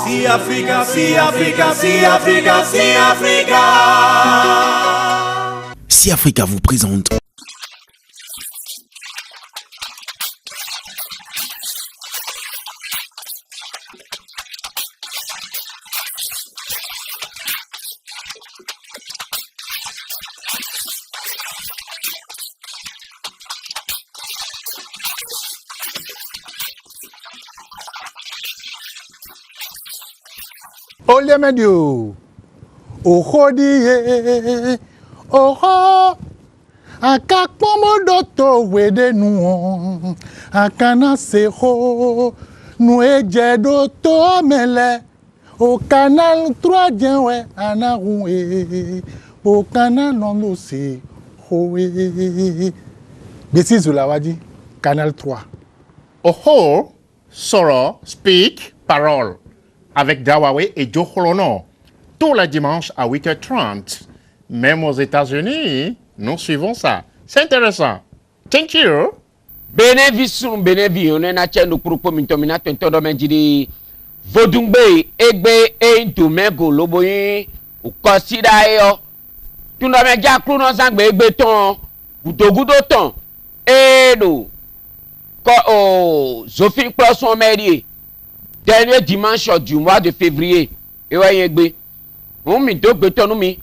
Si Africa, si Africa, si Africa, si Africa. Si Africa vous présente. Olé medio, oho diye, oho, akakpomodoto wede nu, akana seho, nu ejedo to mele, au canal 3 jenwe anaroué, au canal non se hoé. Bessi Zoulawadi, canal 3. Oho, soro, speak, parole. Avec Dawawe et Joe Holono, tous les dimanches à 8h30. Même aux États-Unis, nous suivons ça. C'est intéressant. Thank you. Benevisun benevi on na chendo kurupo mintomina tontodo menjiri vodungbe egbe into mego loboyin ukosida yo tundo meja kru no sangbe egbe ton gudogudo ton edo ko o zofin plus on merie dernier dimanche du mois de février et wa yegbe on mi dogbe tonu mi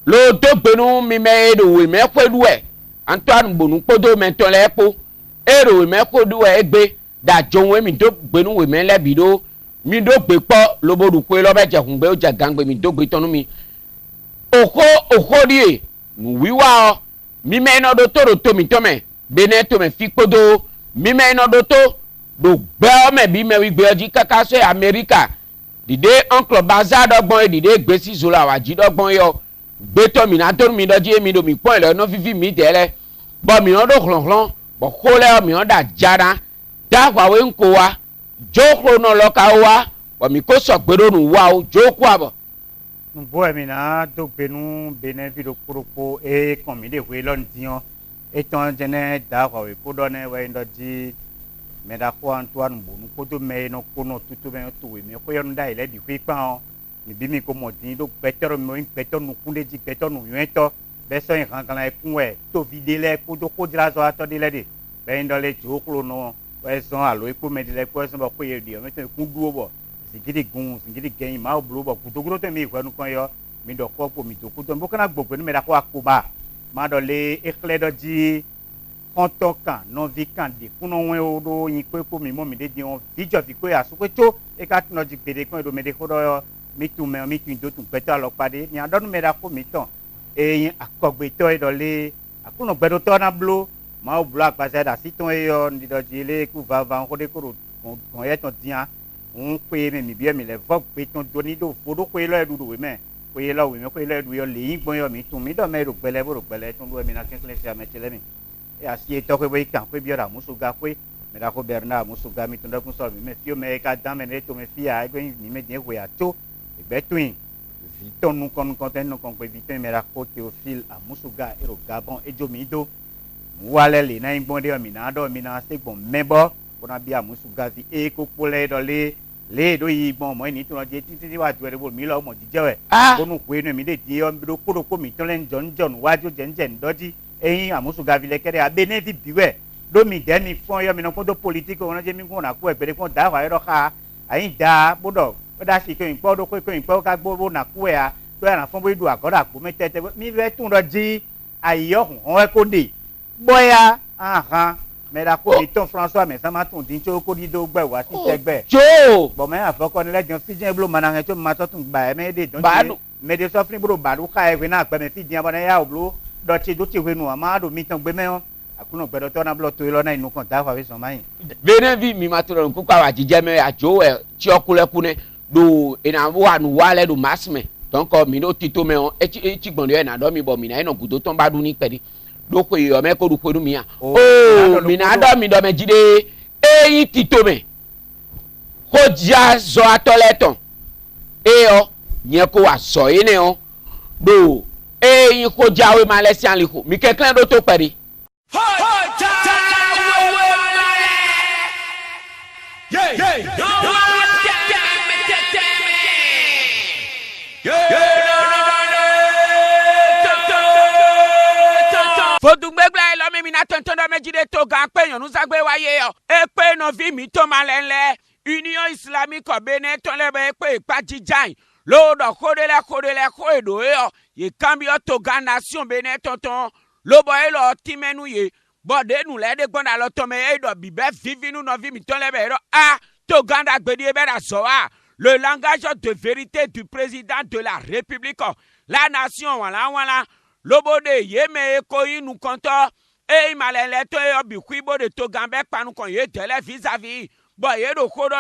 lo dogbe nu mi me edo we me kwedu e Antoine Bonu podo menton le po ero me ko du egbe da jonwe mi do gbenu we me lebi do mi do gbe po lobodu pe lo beje kun gbe o je gangbe mi do gbe tonu mi oko die nu wiwa o mi me no do toro to mi to me beneto me fi podo mi me no do to do gbe o me bi me wi gbe oji kaka so America dide oncle bazar dogbon e dide gbe si zola wa ji dogbon yo gbe to mi na to mi do ji mi do mi pon le no fifi mi tele bo mi no do klonklon bo kole mi onda jara da kwa we nko wa joko no loka wa bo mi ko so gbero nu wa o joko abo nbo mi na do gbenu bene video koropo e kon mi de we lon dion e ton jene da kwa we ko do ne we ndo ji me da ko Antoine Bonu ko do me no ko no tutu me to we me ko yon da ile di fi pa mi bi mi ko mo din do petero mi petero nu kunde ji petero nu yeto beso en kan kan e kun we to videle ko do ko dira so ato de le de ben do le joklo no we son alo e ko me de le ko son ba ko ye di o me to kun duo bo sigidi gun sigidi gen ma o blo bo kutogro te mi ko nu kan yo mi do ko po mi to ko to bo kana gbogbo ni me da ko akoba ma do le ekle do ji konto kan no vi kan de kuno wen o do yin ko mi mo mi de di on video fi ko ya so ko to e ka tno ji pede ko do me de ko do mi tu do tu peto lo pade ni adonu me da ko mi ton e akogbe to e do le akuno gbedo to na blo ma o blo apase da si ton e yo ndi do ji le ku va ko de ko kon ye ton dian on pe me mi bi mi le vo pe ton do ni do fodo ko lo edu do we me ko ye lo we me ko lo edu yo le yin gbon yo mi tun mi do me ro pele ton do mi na ken kle sia me chele mi e asi to ko we kan pe bi ora musuga pe me da ko Bernard musuga mi tun do kun so mi me fio me ka dan me ne to me fia e gbe ni me die we ato e gbe twin Viton nous content nous qu'on Viton me rako Théophile à Musuga et au Gabon et Jomido wale le na imbonde mi na do mi na se bon mebo ona bia Musuga vi e ko pole do le do yi bon mo ni tun je titi wa do re bo mi lo mo jije we bonu ku enu mi de di o do ko mi ton len John waju jenjen doji eyin Amusuga vi le kere abene vi biwe do mi de mi fon yo mi na ko do politique ona je mi ko na ku e pere ko da wa ro ka ayin da bodo o da si ko in po do ko in po ka gbo na ku e a do na fon bo idu akoda ku mi tete mi ve tun do ji ayo hun e ko de boya me da ko mi ton François me sama tun din cho ko di do gbe wa si tegbe jo bo me afoko ni lejon fijen blo mana he to ma to tun gba e me de don me de suffering bro badu ka e we na pe me fi dian bo na ya oblo do ti we nu ama do mi ton gbe me on akuno gbedo to na blo to lo na inu kan da fa we so mayin benevi mi ma to ron ku kwa wa jije me ajo e ti okulekun ne do ina wa nu wale do masme donc mi no tito me on e ti gbon e na do mi bo mi na ina gudo ton badu ni pedi do ko yo me ko du ko du mi a mi na do mi do me jide eyin tito me ko ja zo atoleton e o yen ko wa so ine o do eyin ko jawe malesian liko mi ke clan do to pedi to gan pe yon nou sa gbe waye yo. E pe no vi mi to malenle. Union Islamique Benin ton le be pe pa jijan. Lo do kodele ko edo yo. Ye cambio to gan nation Benin tonton. Lo boy lo timenu ye. Bo de nou le de gbon alo to me e do bibe vivi nou no vi mi ton le be ro. Ah, to gan da gbe di e be da so a. Le langage de vérité du président de la République. La nation, voilà. Lobo de yeme ko nous konto. E malele to yo bikwibo de to gambe panu kon ye tele vis-à-vis. Bo ye do kodo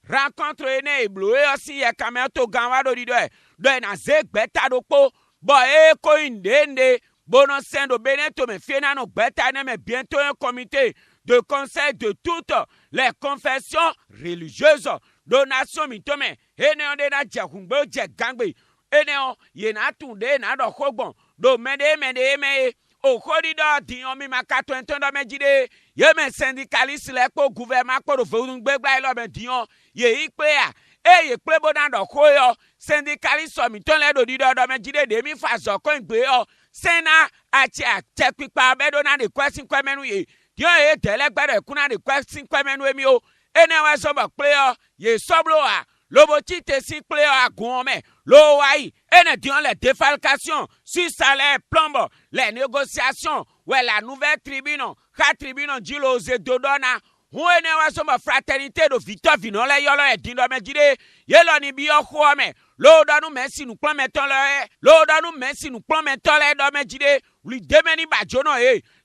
rencontre ene eblo e osi ye kamen to ganwa do dido do na ze gbeta do po. Bo e ko indende bono sendo beneto me fiena no gbeta ne me bientôt un comité de conseil de toutes les confessions religieuses. Donation mitome ene onde na jehungbe je gangbe ene o ye na tunde na do kogbon do mede me o korido di on mi makato entondo mejide ye me syndicaliste le po gouvernement ko do fun gbegba ilo be di on ye ipe a e ye pe bo na do koyo syndicaliste mi ton le do di do mejide de mi fa zo ko ngbe o sena achi atepipa be do na de question kwemenu ye di o e tele gbere kuna de question kwemenu emi o ene wa so ba player ye soblo a lobo te si player a gome lo wai ene dion les défalcations sur salaire plombe les négociations ouais la nouvelle tribune 4 tribune dit lo ze dodona hu ene wa so ba fraternité do Victor Vino le yolo e dindo me jide ye lo ni bi okwo me lo do nu merci nous plan meton le lo do nu merci nous plan meton le do me jide lui demeni bajono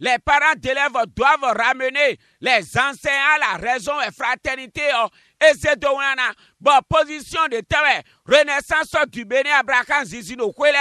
les parents d'élèves doivent ramener les enseignants à la raison et fraternité et c'est de wana bon position de terre renaissance du Bénin Abraham Zizino kwele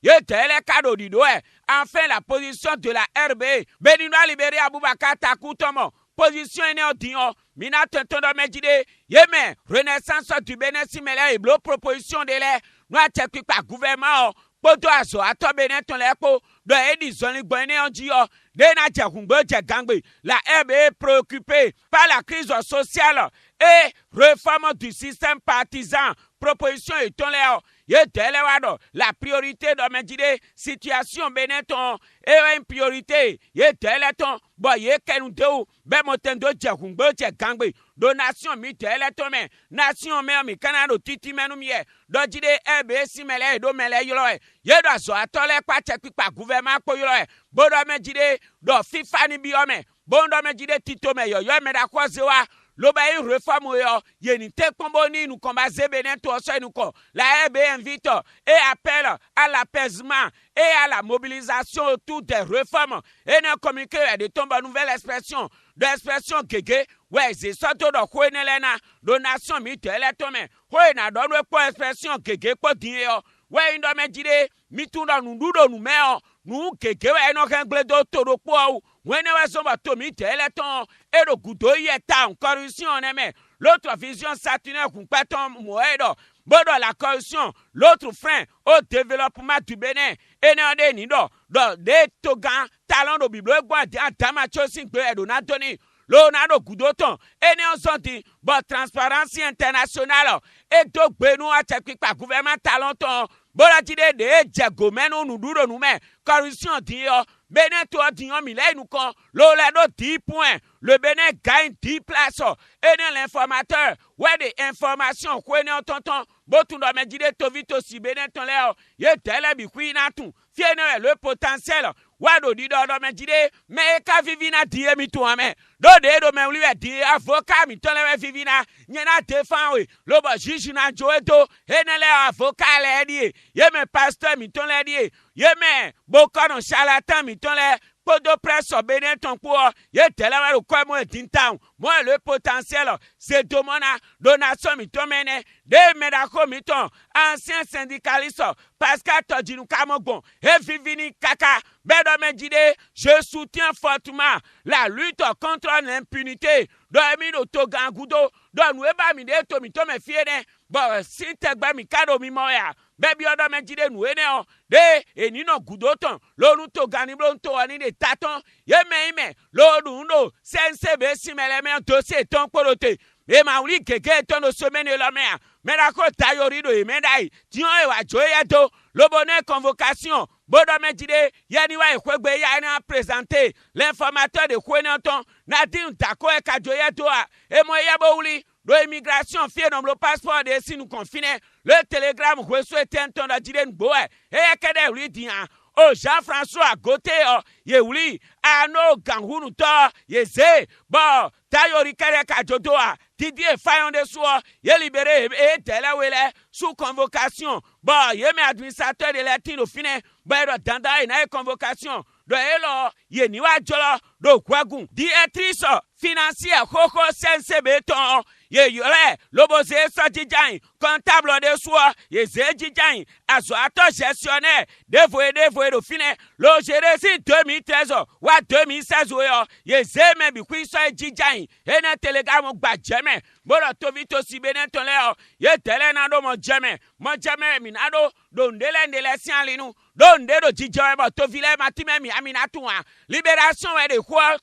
ye tele kado dido enfin la position de la RB Béninois libéré Aboubakar Takutomo position ene odion mina tentondo mejide yeme renaissance du Bénin simele et blo proposition de les noa tekwi pa gouvernement poto aso ato Bénin ton lepo do edi zoni gbene onji yo de na jehungbe je gangbe la RB est préoccupée par la crise sociale et réforme du système partisan proposition eton le ye tele wado la priorité de mejide situation Bénin ton et une priorité ye tele ton bo ye kenu de be motendo jehungbe je gangbe donation mi tele to me nation me mi kanado titi menu mi do jide RB simele do mele yolo ye do aso atole kwa chepipa gouvernement ko yolo bodo mejide do FIFA ni bi ome bondo mejide tito me yo me da kwazewa lo ba une réforme yo ye ni te kombo ni nous combat Bénin to so nous ko la RB invite et appelle à l'apaisement et à la mobilisation autour des réformes et ne communiquer de tombe nouvelle expression de expression gege ouais c'est ça to do ko enelena donation mi tele to me ko na do po expression gege po din yo ouais ndo mejide mi tu do nu do nu me o nu gege we no kan gble do to do po when we so ba to mi tele ton e do gudo yeta corruption ne l'autre vision satinaire kun paton moedo bodo la corruption l'autre frein au développement du Bénin et ne ni do de togan talent do bible gwa damacho sin pe do na toni Leonardo Goudoton et ne on senti bon transparence internationale et do gbenu a check pa gouvernement talenton bola tide de jego menu nous duro nous mais corruption di yo Bénin to di on mille nous kon Leonardo 10 points le Bénin gagne 10 places et l'informateur ouais des informations ko ne tonton botundo me jide to vito si Bénin ton le ye tele bi kwina tu fiene le potentiel wado di do me jide me ka vivina di mi to ame do de do me uli di avocat mi ton le vivina nyena defend we lo ba juge na joeto enele avocat le di ye me pasteur mi ton le di ye me bokono charlatan mi ton le podo presse Bénin ton pour ye tele wa ko mo tintown moi le potentiel c'est domona donation mi ton mene de medako mi ton ancien syndicaliste Pascal Todjinou Kamogbon et Vivini Kaka bedo me jide je soutiens fortement la lutte contre l'impunité do mi do to gangudo do nu e ba mi de to mi to me fiene bo si te gba mi kado mi moya bebi odo me jide nu ene o de eni no gudoton lo nu to gani blo to ani de taton ye me lo du ndo sense be simele me dossier ton porote e ma uli keke ton no semaine la mer Merako tayorido e medai. Tion e wa joyeto. Lobone convocation. Bodo medjide. Yaniwa e kwegbe ya na présenter l'informateur de Kwenanton. Nadine tako e ka joyeto a. E mo yabo uli. Do immigration fie nom le passeport de si nous confiné. Le télégramme reçoit un ton d'adjide n'boe. E kede uli diyan. Oh Jean-François Gauthier ye wuli ano gangunu to ye ze bon tayori kere ka jodoa Didier Fayon de so ye libéré et telewele sous convocation bon ye me administrateur de l'État fine bon danda na convocation do elo ye niwa jolo do kwagun directrice financière koko sense beton ye yole loboze so jijan comptable de soi ye ze jijan azoato gestionnaire devoé do fine lo géré si 2013 wa 2016 yo ye ze me bi kwi so jijan e na telegram gba jeme boro to vito si beneton le ye tele na do mo jeme minado do ndele si alinu do ndero jijan ba to vile matime mi aminatu wa libération we de quoi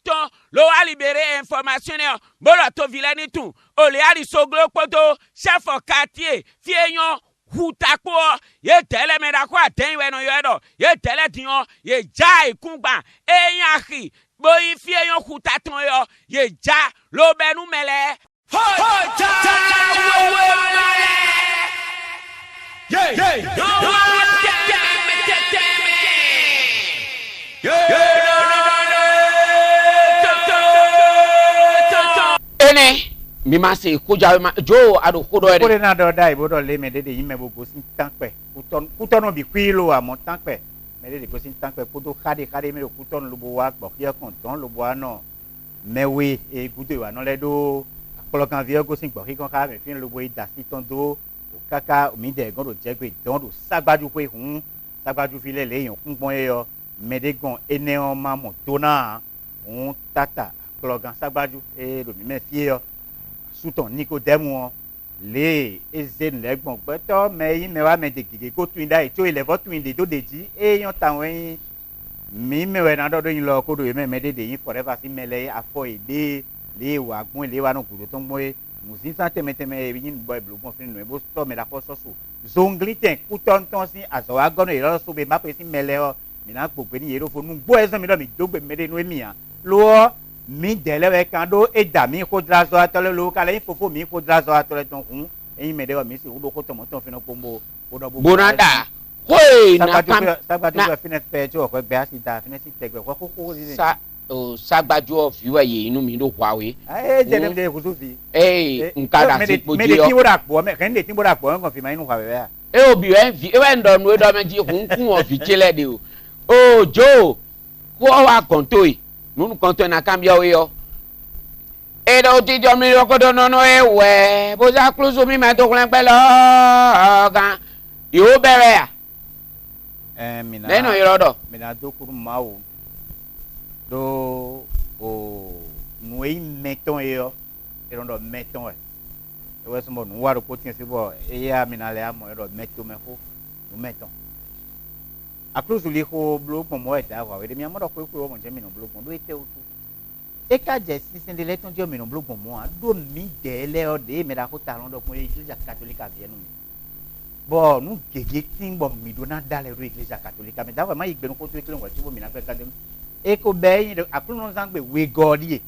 lo a libéré informationnaire boro to vile ni tu ole ari soglo poto chef au quartier fieyon hutapo ye tele me da kwa ten we no yedo ye tele dion ye ja ikungba eyanki boyi fieyon hutaton yo ye ja lo benu mele mi ma se kuja ma jo ado kudo ede ko na do dai bodo le me de yime bo go sin tanpe kuton bi kwilo a mo tanpe me de go sin tanpe podo khade me kuton lo bo wa gbo ye konton lo bo ano mewe e gudo wa no le do akolokan vie go sin gbo ki kon ka me fin lo bo ida si ton do o kaka mi de gon do je gbe don do sagbaju pe hun sagbaju fi le leyan kun gbon yo me de gon ene o ma mo dona un tata akolokan sagbaju e lo mi me fie yo Souton Nicodème les ezen les bon beto mais me wa me de gige ko twinda e to ile vo twinde do deji e yon tawon mi me we na do yin lo ko do me de yin forever si mele afo ede le wa gun le wa no gudo to mo e musin sa teme yin boy blogon fin no e bo sto me da ko so zongliten kuton ton si aso wa gono e lo so be ma pe si mele o mi na gbogbe ni yero fo nu gbo ezo mi do mi dogbe me de no emi an lo mi dele we kando e da mi ko drazo atole lo kala yin fofo mi ko drazo atole ton kun eyin me de o mi si udo ko tomo ton fino pombo odo bo bonada hoi na kam sagbaju fine fe ti o ko gbe asida fine si tegbe ko ko sa o sagbaju of you ye inu mi do hwawe je dem de kusufi nkada si poji me de ti wora po me kan de ti wora po ngon fi ma inu hwawe ya obi we vi we ndo nu do meji kun of chele de o jo ko wa kontoi nunu konto na kambia yo edo ti jo mi ko do no ewe bo za close mi ma to klen pe lo gan yo bere ya mina leno irodo mina do kuru mawo do o nuei meton yo erondo meton e so mo nu wa ro ko tin se bo e ya mina le amo erodo meton me ko no meton Aklusu li ko blogon mo eta wa we de mi amodo ko ko mo je mi no blogon do ete otu e ka je sisin de leton je mi no blogon mo a do mi de le o de me da ko ta lon do mo iglesia catholique vie nu bo nu gege tin bo mi do na dale ro iglesia catholique me da wa ma igbe nu ko to ekele ngo ti bo mi na pe ka dem e ko be yin de aklu no san gbe we god ye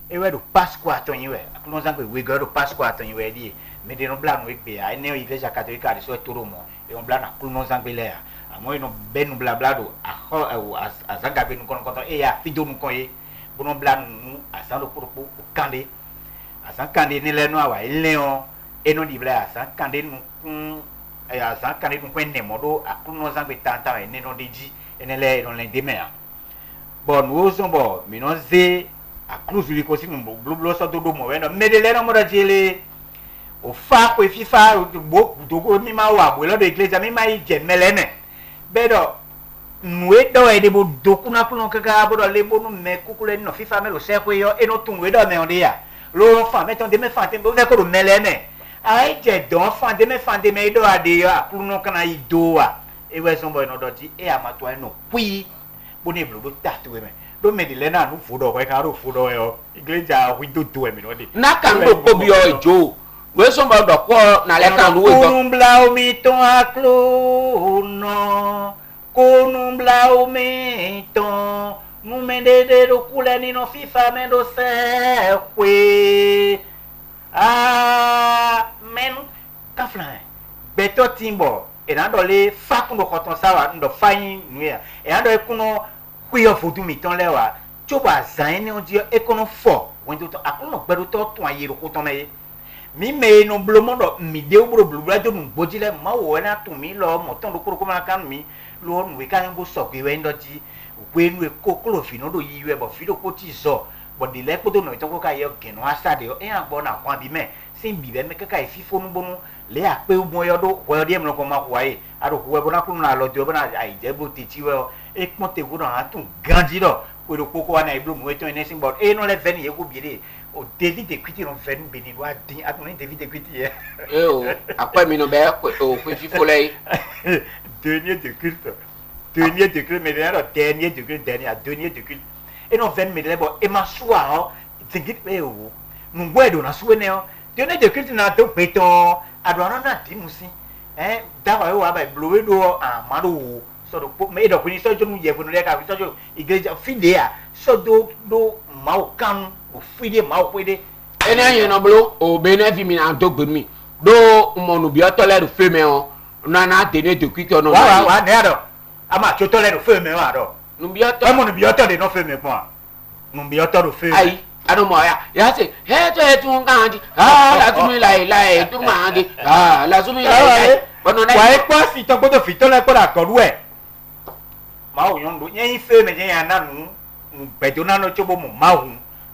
e we do pasqua aton yin we aklu no san gbe we god do pasqua aton yin we di me de no bla no egbe a ne iglesia catholique a de so toro mo e on bla na aklu no san gbe le a moi no benu blabla do azanga benu kon e ya fido nu kon e bono bla nu asando propo kande asan kande ni le no awa ile on e no di bla asan kande nu asan kande nu kon ne modo akuno zangbe tanta e ne no deji ene le no le demea bon wo so bo mi no ze akluzu li ko si no blublo so do mo we no medele no mo da jele o fa ko fifa bo dogo mi ma wa bo lo do iglesia mi ma je melene bedo nwe do e de bo dokuna kuno kaka bo do le bo nu me kukule no fifa me lo se ko yo e no tun we do me on de ya lo fa me ton de me fa te bo ko do melene ai je don fa de me do ade yo akuno kana ido wa e we so bo no do ti e amato e no kwi bo ne blo do tatu we me do me de le na nu fu do ko ka ro fu do yo iglesia wi do do e me no de na kan do ko bi o jo we so ba do ko na le kan we do kunumbla omiton aklono kunumbla omiton numendede do kuleni no fifa mendo se kwe men kaflan beto timbo e na do le fa kuno koton sawa ndo fayin nuya e na do kuno kuyo fudu miton lewa choba zan ni on di e kono fo won to akuno gbedo to tun ayero ko ton me mi me no blomo do mi de obro blubra jo nu bojile ma wo na tun mi lo mo ton do kuro ko ma kan mi lo nu we kan go so gbe we ndo ti we nu e kokolo fi no do yi we bo fi do ko ti so bo de le ko do no to ko ka ye genu asade yo e agbo na kwa bi me sin bi be me kaka e fi fo nu bonu le a pe mo yo do wo de mo ko ma ko waye aro ko we bo na ku na lo jo bo na ai je bo ti ti we e pon te ko na atun ganji do we do ko wa na iblo mo to anything but e no le veni e go bi de o David Equity no veni beni wa din atun David Equity e o apa mi no be o ko fi fo le dernier de culte mais là dernier de culte e no veni me le bo e ma sua ho tingit pe o nu gwedo na suwe ne o dernier de culte na to peton adwa na di musi dawa wa ba blowe do amaro so do me do kuni so jonu ye kunu le ka so jo igreja fidea so do mau kan o fide mau pede ene yen no blo o benefi mi na to gbe mi do mo nu bi o to le do fe me o na na tene de kwito no wa ne ado ama cho to le do fe me wa do nu bi o to mo nu bi o to de no fe me po nu bi o to do fe ai ado mo ya se he to e tun kan di la tu mi lai tu ma di la tu mi lai bono na wa e kwa si to gbodo fi to le ko da ko ru e ma o yon do yen fe me yen na nu bedo na no chobo mo ma hu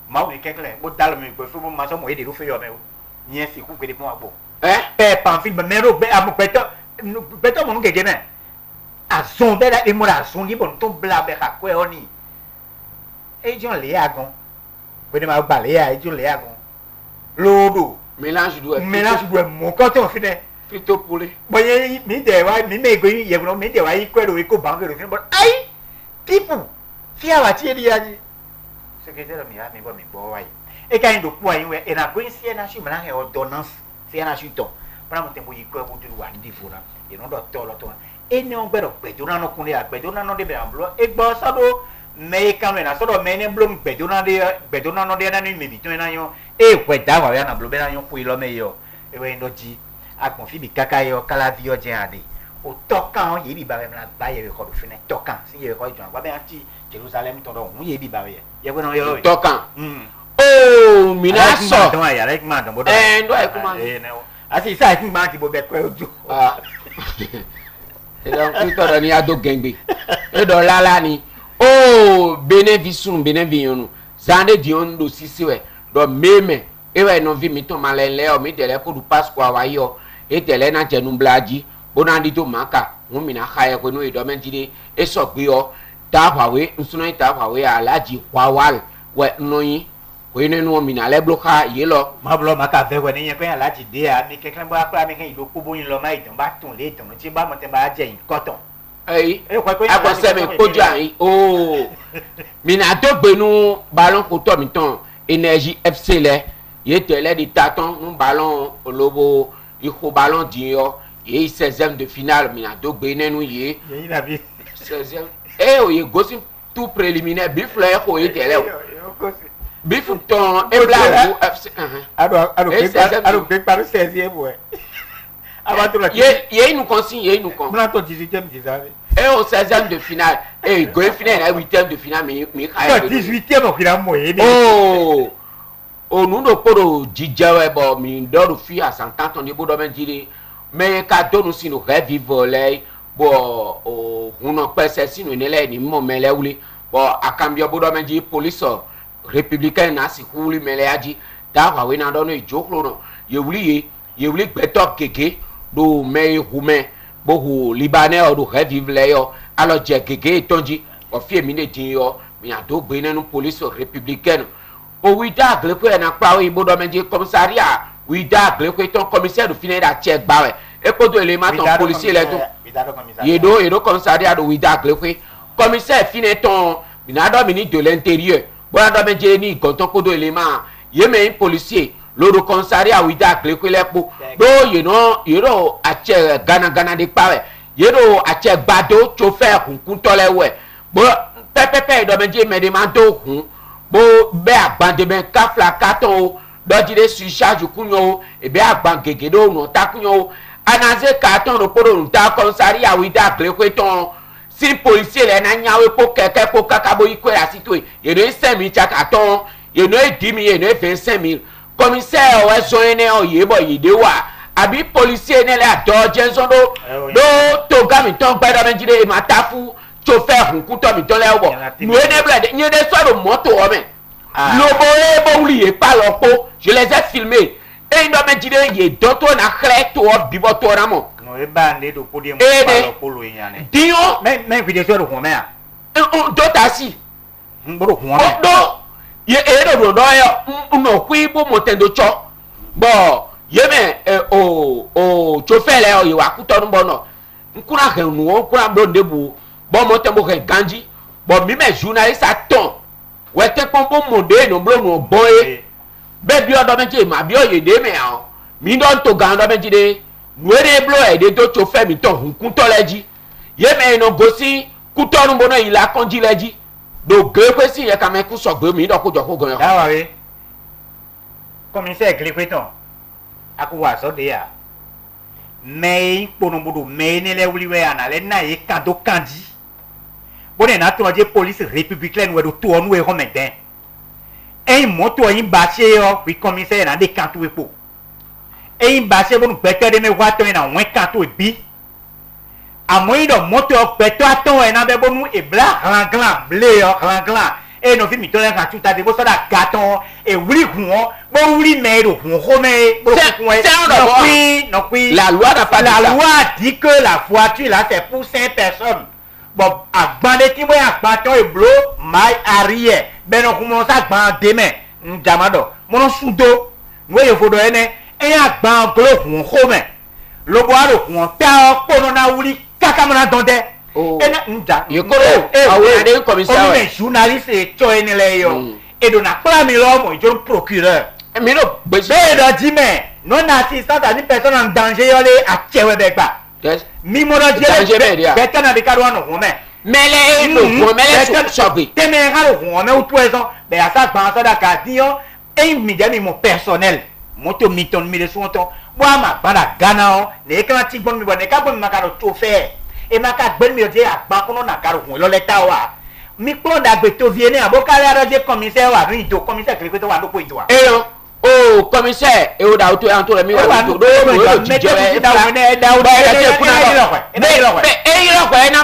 ma o kekle bo dal mi gbe fu mo ma so mo e de ru fe yo me o yen si ku gbe de fun agbo pe pamphile me mero be am beto mo nu gege na azon be da e mo ra azon li bon to bla be ka ko e oni e jon le agon we de ma gba le ya e jon le agon lodo mélange do mo ko to fi de fito pole boye mi de wa mi me go ye no mi de wa yi kwero e ko ba ngero fi but ai people fi awa ti eri aji secrétaire mi ha mi bo wa yi e ka ndo po ayin we e na ko nsi e na shi mala he ordonnance fi na shi to para mo tempo yi ko e bo du wa ndi fura e no do to lo to e ni on gbero gbejo na no kun le agbejo na no de be amblo e gbo so do me kan na so do me ne blom gbejo na no de na ni me bi to na yo e we da wa ya na blo be na yo ku ilo me yo e we ndo ji agbon fi bi kaka yo kala vi o je ade o tokan ye bi ba me na ba ye ko do fine tokan si ye ko jon agba be anti Jerusalem to do hun ye bi ba ye we no yo tokan oh mina so don ya like man don bodo ndo ai kuma asi sai tin ma ti bo be ko ojo e don ki to do ni ado gengbe e do lala ni oh benevisun benevionu zande dion do sisiwe do meme e we no vi mi to malele o mi dele ko du pasqua wa yo e tele na jenu blaji bona ndi to maka won mi na khaye ko no e do menjide e so gbe o ta hwawe nsuno ta hwawe alaji kwawal we noyin we ne no mi na le bloka ye lo ma blo maka ve we ni yen pe alaji de a mi kekle bo akra mi kan ido ko boyin lo ma idan ba tun le tan ti ba mo te ba je yin koton ei ako se me koju ayin oh mi na to gbenu ballon ko to mi ton Énergie FC le ye tele di taton un ballon lobo iko ballon di yo ye 16e de finale mi na do gbe nenu ye ye na bi 16e o ye gosi tout préliminaire bif le ko ye tele bif ton e blago FC ado pe par 16e bo ye nous consigne ye nous con na to 18e disave et au 16e de finale et go finale na 8e de finale mi 18e o kira mo ye oh o nu do poro jijawe bo mi do fi a 100 ni bo do menjiri me ka do nu sinu revive le bo o huno pese sinu ni le ni mo mele wuli bo akambio bo do menjiri police républicain na si huli mele aji da wa we na do no ijoklo no ye wuli gbeto keke do me hume bo hu libanais o do revive le yo alors je keke tonji o fi mi ne tin yo mi ado gbe nenu police républicaine o wi da gle ko na pa o ibo do menje commissariat wi da gle ko ton commissaire do fine da check ba we e ko do élément ton policier le to yedo commissariat do wi da gle ko commissaire fine ton mi na do ministre de l'intérieur bo na do menje ni gon ton ko do élément ye me policier loro commissariat wida glekwelepo do yeno ache gana de pawe yeno ache gbado chauffeur kun tole we bo pepepe do menje me de manto kun bo be agbande ben kafla katon do jide surcharge kunyo e be agban gegedo no takunyo anaze katon no podo nta commissariat wida glekweton si policier le na nyawe po keke po kakabo ikwe asitwe yeno 5000 chakaton yeno 10000 yeno 25000 commissaire ouais soyene o yebo yidewa abi policier ne la do jenson do to gami ton gba da menjide matafu chauffeur kun to mi ton le wo nous ne blade ni de so do moto o me lobo e bo wuli e pa lopo je les ai filmés et ndo menjide ye do to na khre to o bibo to ramo no e ba ne do podium pa lopo lo yan dio men video so do ho me a do tasi mboro ho me do ye do yo no kwi bo motendo cho bo ye me o chauffeur le o ye wa kuto no no nkura he nu nkura ndo ndebu bo motembo he ganji bo mi me journaliste aton we te pon bo mode no blo no boy be bi odo meje ma bi o ye de me o mi don to gan do meje de nuere blo e de to chauffeur mi ton kun to leji ye me no gosi kuto no bo no ila konji leji do gbe si ye ka me ku so gbe mi do ko jo ko gan da wa we commissaire glikweton aku wa so de ya me ponombodo me ne le wuli we ana le na e kado kandi bone na to je police républicaine we do to onu we ho meden e moto yin ba se yo wi commissaire na de kanto we po e yin ba se bonu pete de me wa to na won kanto e bi amoyi do moto peto aton e na be bonu e bla ranglan ble yo ranglan e no fi mi to le kan tuta de bo so da gaton e wuri hun o bo wuri me do hun ho me bo kun e no qui la loi n'a pas la loi dit que la voiture là c'est pour 5 personnes bon agbande ti mo agbaton e blo my arrière ben no kun mo sa gban demain njamado mo no sudo no ye fodo ene e agban glo hun ho me lo bo aro kun ta o pono na wuri kaka mo na donde ena nja ye koro awe ade commissaire mais journaliste to ene le yo e do na pla mi lo mo jo procureur e mi no be do di me non assistant à une personne en danger yo le a chewe be gba mi mo do je be kana be ka do no ho me mele no ko mele so gbe te me ha do ho me o to eso be asa gba so da ka ti yo e mi je mi mo personnel mo to mi ton mi le so ton bo ama bana gana o ne ka ti gbon mi bo ne ka bo mi ma ka do to fe e ma ka gbon mi o je agba kono na ka ro ho lo leta wa mi klo da gbe to vie ne abokale aro je commissaire wa ri do commissaire kele to wa do po ijo wa oh commissaire e o da auto anto mi wa to do ti je da won e da o da e kuna do e ilo ko e na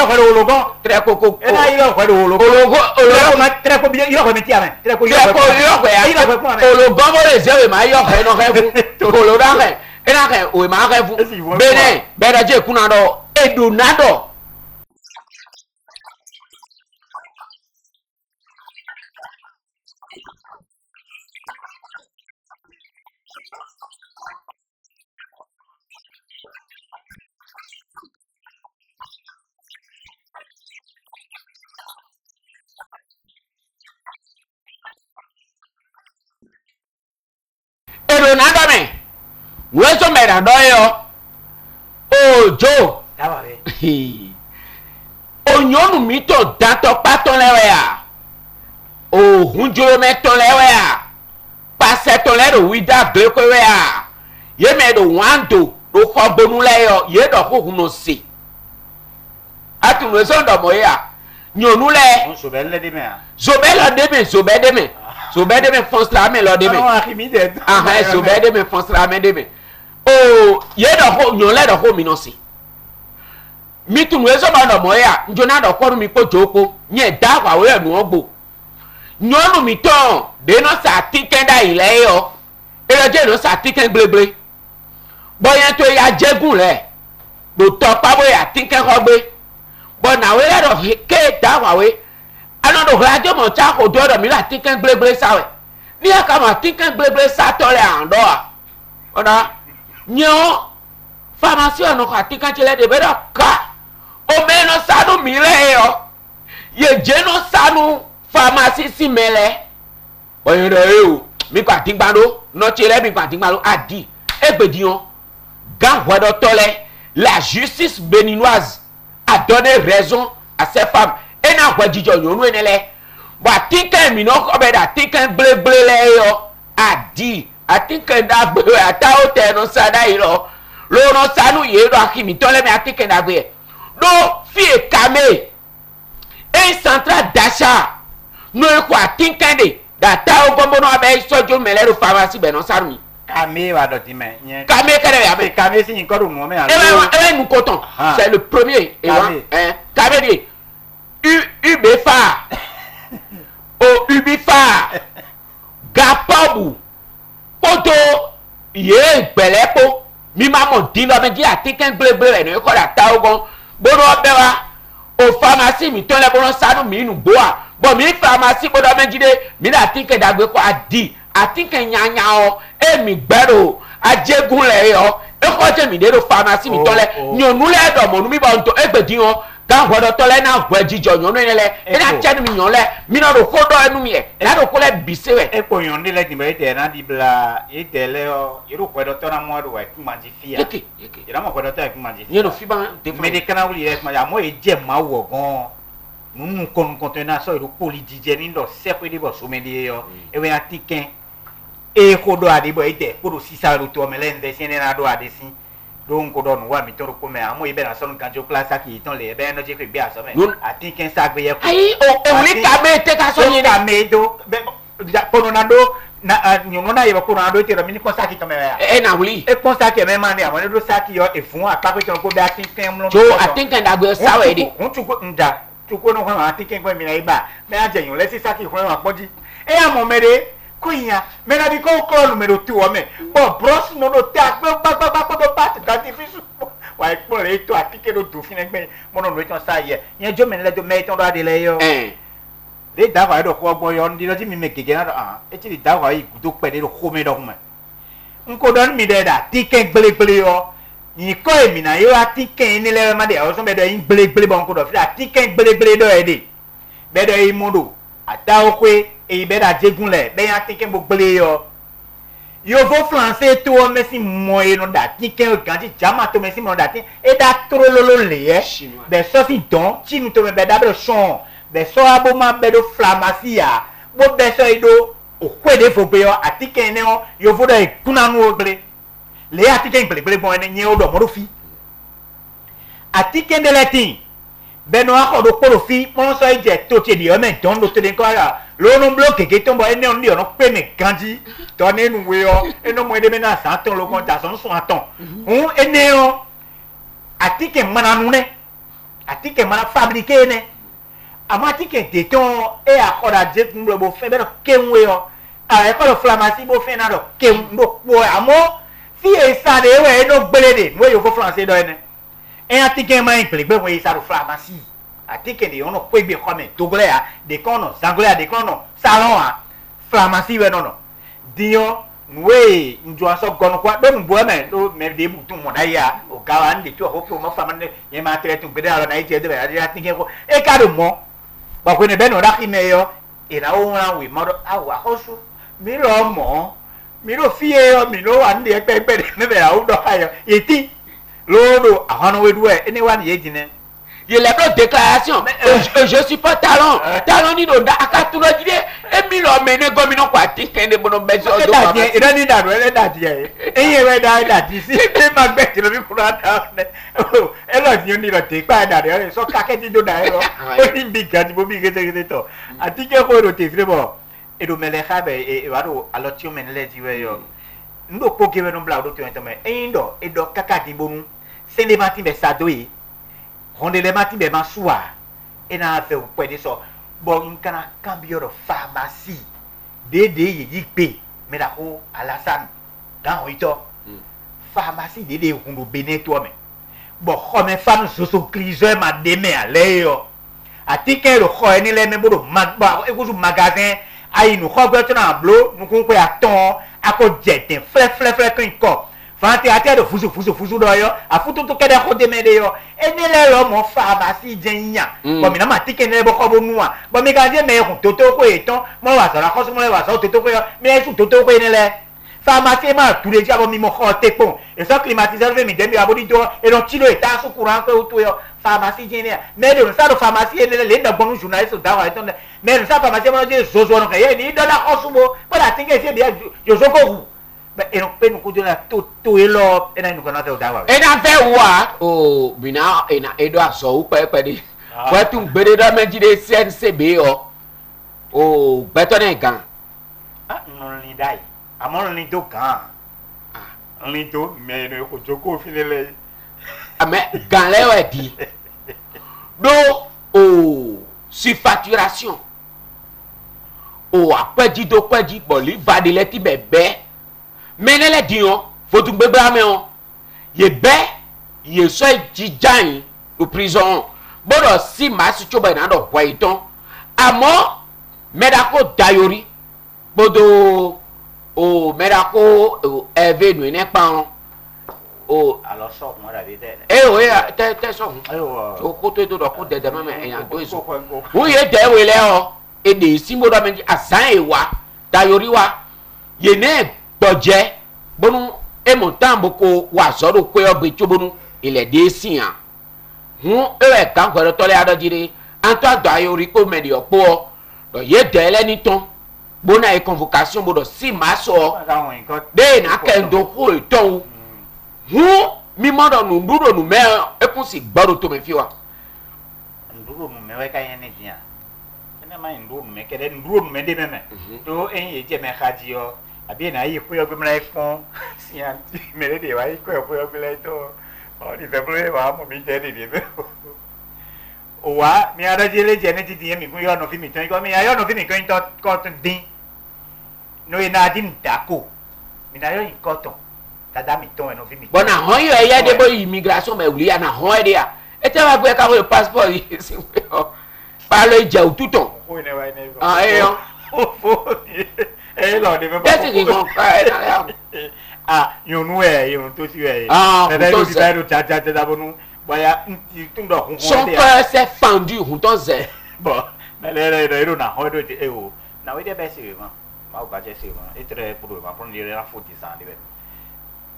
o logo tre ko e na ilo ko do logo ma tre ko bi ilo ko mi ti ame tre ko ya o logo mo le je ma yo ko no ke fu o lo da ke e na ke o ma ke fu bene be da je kuna do e do nado Ronaldo me weso me da do yo ojo da wa be onyonu mi to dato paton lewe ya o hunjoro me to lewe ya pase to le do wida gleko we ya ye me do wando do khogbonu le yo ye do ko no se atu no so ndo mo ya nyonu le on so be le de me a so be de me so be de me fonce la me lo de me so be de me fonce la me de me o ye do ho nyon le do ho mi no si mi tu no so ba do mo ya njona do ko mi po joko nye da wa we nu ogbo nyonu mi ton de no sa tiken da ile yo e lo je no sa tiken gblegble boyan to ya jegun le do to pa boya tiken ko gbe bo na we le do ke da wa we anodo radio mo cha ko do mi la tiken gblegble sawe ni aka ma tiken gblegble sa to le ando a ona nyo pharmacie no ka tiken chele de be do ka o me no sanu mi le yo ye je no sanu pharmacie si mele o yin re o mi kwa tingbalo no tire mi kwa tingbalo a dit Ebedion gan tole la justice béninoise a donné raison à ces femmes et na kwa jijo nyonu enele ba tinkan mi no ko be da tinkan ble le yo a dit a tinkan da gbe ata o te no sada iro lo no sanu ye do akimi tole mi a tinkan da gbe do fi kame un central d'achat no ko a tinkan de da ta o gombo no abe sojo melero pharmacie be no sarmi Camé va doter mais Camé kare Camé c'est encore un moment nous coton c'est le premier Camé dit Ubefa o Ubifa Gapabu Poto ye belepo mi maman dino me di atiken bleble no ko da ta ogon bono obewa o pharmacie mi to le bono sanu mi nu boa bo mi pharmacie bodo me jide mi da atiken dagbe ko adi atiken nyanya o e mi gbero ajegun le yo e ko je mi de do pharmacie mi to le nyonu le do mo nu mi ba nto egbedin o dan hodo to le na gwe jijo nyonu ele e na chenu mi nyon le mi no do ko do enu mi e na do ko le bisewe e ko nyon de le ti be te na di bla e te le o iru ko do to na mo do wa ku manji fia yeke ira mo ko do to ku manji ni no fi ba de me de kana wuli ma ya mo e je ma wo gan nu kon kontena so iru poli jije ni do se pe de bo so me de yo e we atiken e ko do ade bo e te ko do sisa ro to me le nde sin na do ade sin donc ko don wa mi toro ko me amo ibe na son kanjo class aki ton le be no je ko bi aso me atiken sa gbe ye ko ayi o wuli ka me te ka so yin ka me do ko no na do na nyono na ye ko na do te ro mi ni ko sa ki to me ya na wuli e ko sa ki me ma ni amo do sa ki yo e fun apa ko ko be atiken mo so atiken da gbe sa we di on tu ko nda tu ko no ko atiken ko mi na iba me a je yun le si sa ki ko wa poji e amo me de Kuya, mena di ko numero 2 me. Bo bros no do ta ba pat kan ti fisu. Wa ko le to atike do do fine gbe mo no ton sa ye. Yen jo men le do me ton do ade le yo. Le da wa do ko gbo yo ndi lo ti mi me gege na e ti da wa yi do pe de do ko me do me. Nko don mi de da tike gbele yo. Ni ko e mi na yo atike ni le ma de o so me do yin gbele bon ko do fi atike gbele do e de. Be do yi mo do. Ata o kwe e be da jegun le be ya tinken bo gbele yo vo français to me si mo e no da tinken o ganji jama to me si mo da tin e da trololo le be so si don chinu to me be da be son be so abo ma be do pharmacia bo be so ido o kwe de fo pe yo atiken ne o yo vo da e kunanu o gbele le atiken gbele bon ne nye o do mo do fi atiken de letin beno akodo porofi mon so je to ti di o me don lo te den ko ara lo no block ke to bo ene on di ono pe me ganji to ne nu we o eno mo de me na sa ton lo kon ta so so aton ene o atike mana nu ne atike mana fabriquer ne amatike de ton e akoda je kun bo fe be ke nwe o a e ko lo pharmacie bo fe na do ke ndo po amo fi e sa de we no gbele de mo yo ko français do ene e atike ma imple gbe we sa do pharmacie atike de ono ko gbe ko me dogle a de kono zangle de kono salon a pharmacie we no dio we njo aso gono kwa do mbo me do me de butu mo da ya o ga wa ndi to ho pro mo fama ne ye ma tere tu gbe da na ite de be atike ko e ka do mo ba ko ne be no da ki me yo e na o ran we mo do awa hosu mi ro mo mi ro fie yo mi no wa ndi e pe de me be a o do ayo yeti Lodo, avant de jouer, anyone y est. Il est la déclaration. Je suis pas talent. Talent ni no da akatulo jide. Emi lo mene gomino kwa tikende bono bezo do. Il a dit da ele da die. Eyin we da di si. E ma gbe ti lo bi kura da. E lo ti ni lo te pa da de. So ka ke ti do da e lo. O ni bi ga ti bo bi gete to. Ati ke ko ro te fre bo. E do mele khabe e wa do alotio men le ti we yo. Ndo po ke we no bla do ti ento me. Eyin do e do kaka ti bonu. Se le matin be sa do yi. Honde le matin be masua e na fe o pede so bo nkana cambio de pharmacie dede yi pe me da ko alasan dan oito pharmacie dede hundu beneto me bo ko me fam so client ma deme ale yo atike ro ko eni le me bodo magba e ko su magasin ayi nu ko gbe to na blo nu kun pe aton ako jete fle kan ko Fante ate de fusu do yo afutu to kede ko demede yo enele yo mo pharmacie jenya bo mi na matike ne bo ko bo nuwa bo mi ka je me ko toto ko eton mo wa so la ko so mo wa so toto ko yo mi su toto ko enele pharmacie ma tous les jours mi mo ko te pon et so climatiseur ve mi demi abodi do e don tilo eta so courant ko to yo pharmacie jenya mais de ça de pharmacie enele le na bon journaliste da wa eton mais ça pharmacie mo je zozo no ke ni do la ko so mo bo la tinga se dia yo zo ko et donc nous coudons la tout et l'or et nous connaissons d'avoir et n'a fait wa oh bina et na Edouard so pe di wa tu gbede da meji de CNCB oh betone gan ah non ni dai amon ni do gan ah ni do mais ne ko joko filele ah mais gan le we di do oh surfacturation oh apedi do pedi boli va de leti bebe menele dion fotu gbegbe ame on ye be ye so jijan o prison bodo si ma si choba na do kwa iton amo medako dayori bodo o medako eve nu ne pa o alors so mo da de o ya te so o ko to do ko de de mama eyan do so wo ye de we le o e de si mo do menji asan ewa dayori wa ye ne gbọ̀jẹ́ bọ́nú èmọ̀tàǹbò kò wà sọ́dọ̀ pé ọgbẹ́ tó bọ́nú ilẹ̀ dé sí yàn hún ẹ̀rẹ̀ kan kọ̀ọ̀rọ̀ tọ́lẹ̀ adọ́jire àǹtọ́ àdó ayé orí kó mẹ́rin ọ̀pọ̀ ọ lọ yé dẹ́ lẹ́ni tán bọ́nú àyè convocation bọ́dọ̀ sí màá sọ déyìn náà kẹ́ńdọ̀ kó ètò ọ hún mímọ́dọ̀ nù ndúró nù mẹ́ ẹkún sì gbọ́dọ̀ tó mi fi wa. ndúró nù mẹ́wẹ́ ká yẹn ní diyan ẹnẹ́ máa ń ndúró nù mẹ́ kẹ́dẹ́ ndúró nù mẹ́ dé mẹ́mẹ́ tó ẹ̀yìn yé jẹ́ mẹ́ ká di ọ àbí na yi koyo gbemla ifon si anti mere de wa yi koyo gbemla to o di february wa mo mi je de be o wa mi ara je le je ne ti di mi kun yo no fi mi tan ko mi ayo no fi mi kan to ko tun din no e na din dako mi na yo ko ton tada mi ton e no fi mi bona hon yo e de bo immigration me wuli na hon e de ya e te wa gbe ka wo passport yi si pe o pa lo je otuton o ne wa ne ah e yo lọ de me ba ti ko ka e na ya ah yonu e yonu to si e ah to si ba do cha da bonu boya nti tun do hun son cœur s'est fendu hunton ze bon na le na ho do e o na we de be si ma ma o ba je si ma e tre pour ma prendre la faute ça de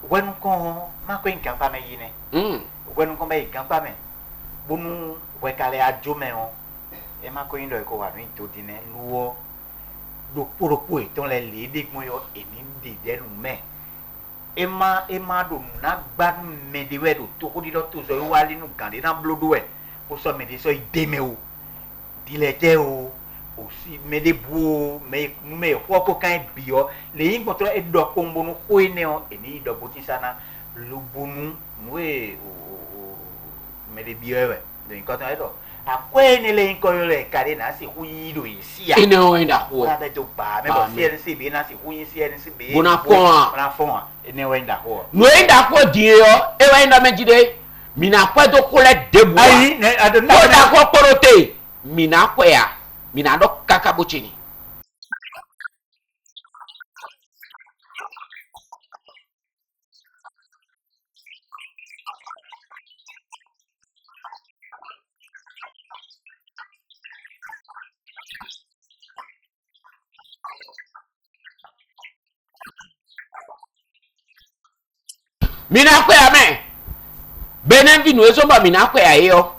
wen ko ma ko nkan pa me yi ne wen ko me nkan pa me bonu we kale ajo me o e ma ko ndo e ko wa ni to di ne luo do poropo eton le de mo yo eni de denu me ema do na gbanu me de we do to ko di do to so wa li nu gande na blodo e o so me de so ide me o dilete o si me de bu me me ho ko kan bi o le yin ko to e do ko mbonu ko ene o eni do boti sana lu bunu we me de bi ewe de ko to e do akweni le inkoyo le kare na si huyido isia ine o enda ho na to ba me bo CNC be na si huyi CNC be bona fon ine o enda ho no enda ho di yo e wa enda mejide mina kwa do ko le debu ayi ne adona ko da ko porote mina kwa ya mina do kaka bochini mina kwa ya me benenvi no ezo ba mina kwa ya yo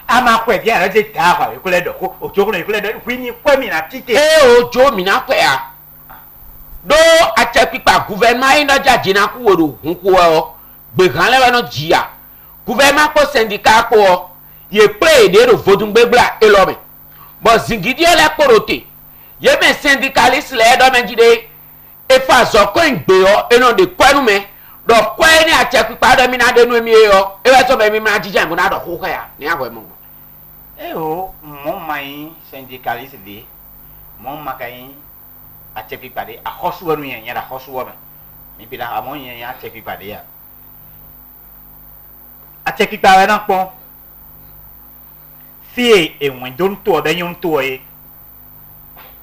ama kwa dia ra je ta kwa ikule do ko ojo ko ikule do kwini kwa mi na tite ojo mina kwa ya do ache pipa gouvernement ina jaji na ku woro hunku o gbe kan le no jia gouvernement ko syndicat ko ye pre de ro vodun gbegba e lo me bo zingidi ele porote ye me syndicaliste le do menjide e fa zo ko ngbe o e no de kwanu me do kwa ni ache pipa do mi na de no mi yo e we so me mi na jija mo na do ko ya ni agbo mo o mo mai syndicaliste de mo makai ache pipa de a hosu wonu yen ya hosu wo me mi bi la amon yen ya ache pipa de ya ache pipa we na pon fi e won don to be yun to e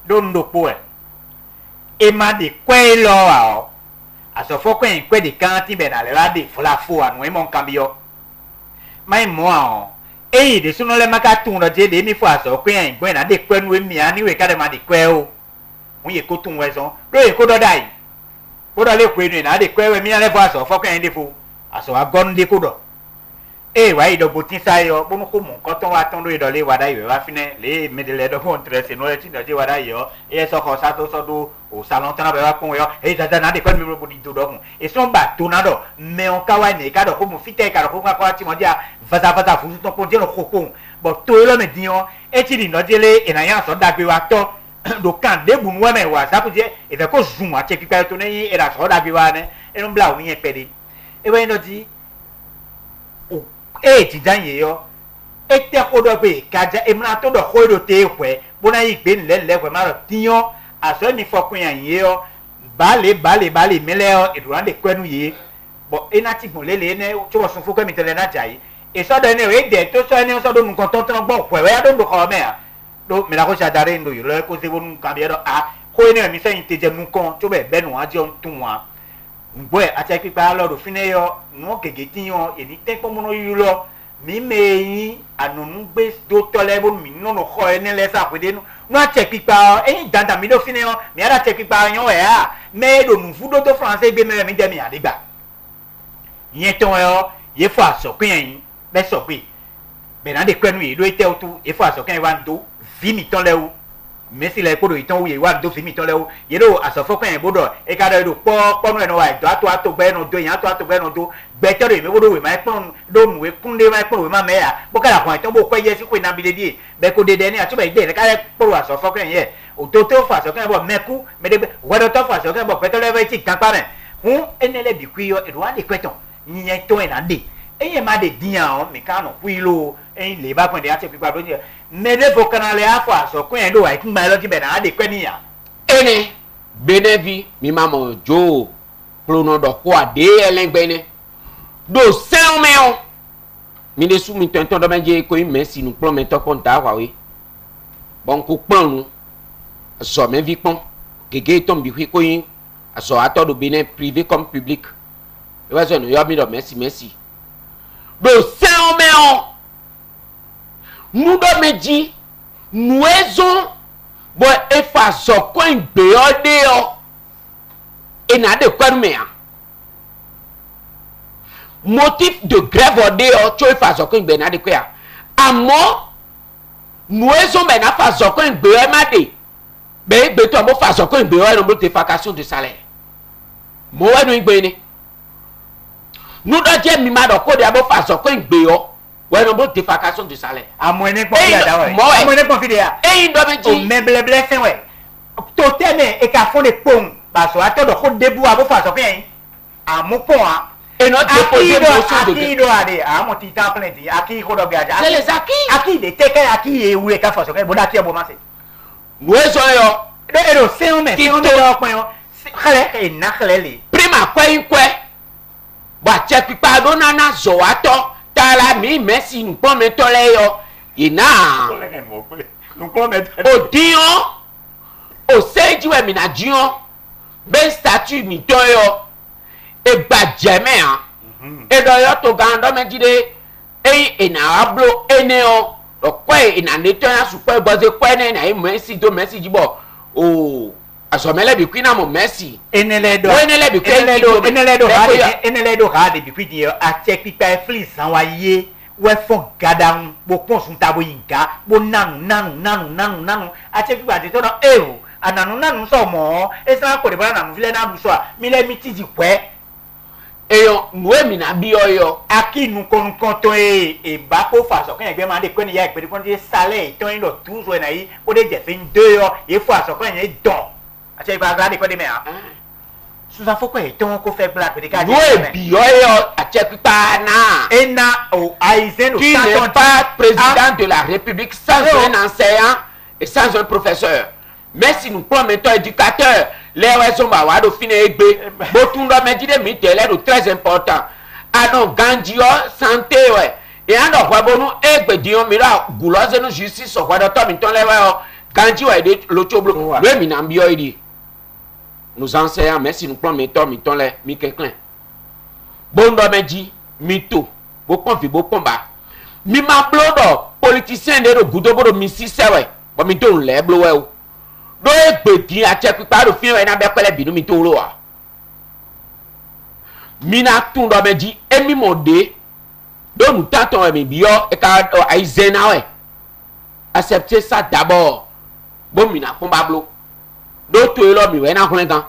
don do po e ma de kwe lo a o aso foko en kwe de kanti be na le la de fola fo anu e mon cambio mai mo a e de suno le maka tun do je de mi fo aso kwe en gbe na de kwe nu mi ani we ka de ma de kwe o mo ye ko tun we so lo ye ko do dai ko do le kwe nu na de kwe we mi na le fo aso foko en de fo aso agon de ko do wa ido botin sayo bono ko mon koton wa ton do ido le wada yo wa fine le medele do kon trese no le tin do je wada yo e so ko sa to so do o salon tan ba wa kon yo e da na de ko mi bo di do do e so ba to na do me on ka wa ne ka do ko mo fite ka do ko ko ti mo dia vaza fu to ko je no ko ko bo to lo me dion e ti di no je le e na ya so da gbe wa to do kan de bu nwa me wa sa ku je e fe ko zoom a che ki ka to ne e da so da gbe wa ne e no bla o mi e pe de e wa no di ti danye yo ete kodo be kaja emna to do khodo te kwe bona yi gbe nle kwe ma ro tiyan aso mi fokun yan ye yo bale mele yo edurande kwenu ye bo enati gun lele ne to wo sun fokun mi tele na jai e so do ne we de to so ne so do nkan ton ton gbo kwe we ya do ko me a do mi la ko sha dare ndo yo lo ko se wonu kan bi do a ko ne mi se yin te je nu kan to be benu a je on tun wa ngwe ati pipa lo do fine yo no gege tiyan eni te ko mono yulo mi meyin anonu gbe do tole bo mi no no kho ene le sa pede no ati pipa eyin danda mi do fine yo mi ara te pipa yan we a me do nu fu do to français gbe me mi je mi adegba yen ton yo ye fo aso kun yin be so pe be na de kwenu yi do ite otu ye fo aso kun wa do vi mi ton le o Messi le kodo itan wuye wa do fi mi ton le o ye do asofo kan bodo e ka do po no eno wa do ato gbe no do yan ato gbe no do gbe to do me bodo we ma pon do nu we kunde ma pon we ma me ya bo kala kan itan bo ko ye si ko na bi de be ko de ni ati be de ka le po asofo kan ye o to fa so kan bo meku me de wa do to fa so kan bo pe to le ve ti kan pa me hun enele bi kuyo e do wa de kweton yin to e na de eye ma de dian o mi ka no kuilo e le ba pon de ati pipa do ni mede vokanale afa so kun en do wa kun ba lo ti be na de kwe ni ya ene benevi mi mama jo prono do ko ade elengbe ne do sen me o mi de su mi tonton do menje ko yi merci nu pro me to kon ta wa we bon ko pon nu so me vi pon gege ton bi ko yi aso ato do bene privé comme public e wa so no yo mi do merci do sen me o nous do meji nous ezon bo efa so ko ngbe ode o e na de kwanu me a motif de grève ode o cho efa so ko ngbe na de kwa amo nous ezon be na fa so ko ngbe o ma de be gbe to mo fa so ko ngbe o no mo te vacation de salaire mo wa no ngbe ni nous do je mi ma do ko de abo fa so ko ngbe o ouais non bon défacation de salaire à moins n'est pas à moins n'est pas fidèle et il doit me dire mais blé c'est ouais totem et qu'a fond des ponts parce que attends de côté debout à vous faire ça bien à mon pont et notre déposer motion de qui doit aller à mon titan plein dit à qui il doit garder c'est les acquis à qui les teke à qui est où est qu'a fait ça bon d'accord bon c'est nous sommes et le c'est on met là point xale et na xale prima quoi ba check pa do nana zo ato tala mi merci nous pon me tole yo ina nous pon me o dion o seji we mi na dion ben statut mi to yo e ba jeme an e do yo to gando me jide e ina ablo ene o o kwe ina neto ya su kwe boze kwe ne na e merci do merci jibo o asomele bi kwina mo merci enele do ha de bi kwidi a check pipa flis an wa ye we fon gadan bo konsun tabo yinka bo nanu a check pipa de to no o ananu so mo e san ko de ba nanu file na bu so a mi le mi ti ji kwe eyo nuwe mi na bi oyo akinu kon to e ba ko fa so kan egbe ma de kwe ni ya egbe kon de sale to yin lo tu so na yi o de je fin 2 yo e fa so kan yin don ati ba ga de ko de me a susan foko e ton ko fe black de ka no e bi oyo ati pipa na ena o aizen o qui n'est pas président de la République sans un enseignant et sans un professeur mais si nous promettons éducateur les raisons ba wa do fine egbe bo tun do me jide mi tele do très important anon ganjio santé we e ando kwa bonu egbe dion mi ra guloze no justice so kwa do to mi ton le we o ganjio e de lo choblo we mi na mbio idi nous enseignants, mais si nous prenons mi-temps, les mi-quelqu'un. Bon, domaine mito, beaucoup de beaux combats. Mi ma blodo, politicien de Goudobo, mi si sewe, bon, mi ton les blow. Do e petit a check par le film et n'a pas les bidou mi to lo. Mi na ton domaine et mi modé. Donc nous tentons mi bio et ka aizena ouais. Accepter ça d'abord. Bon, mi na combat blow. Do to e lo mi we na kongan.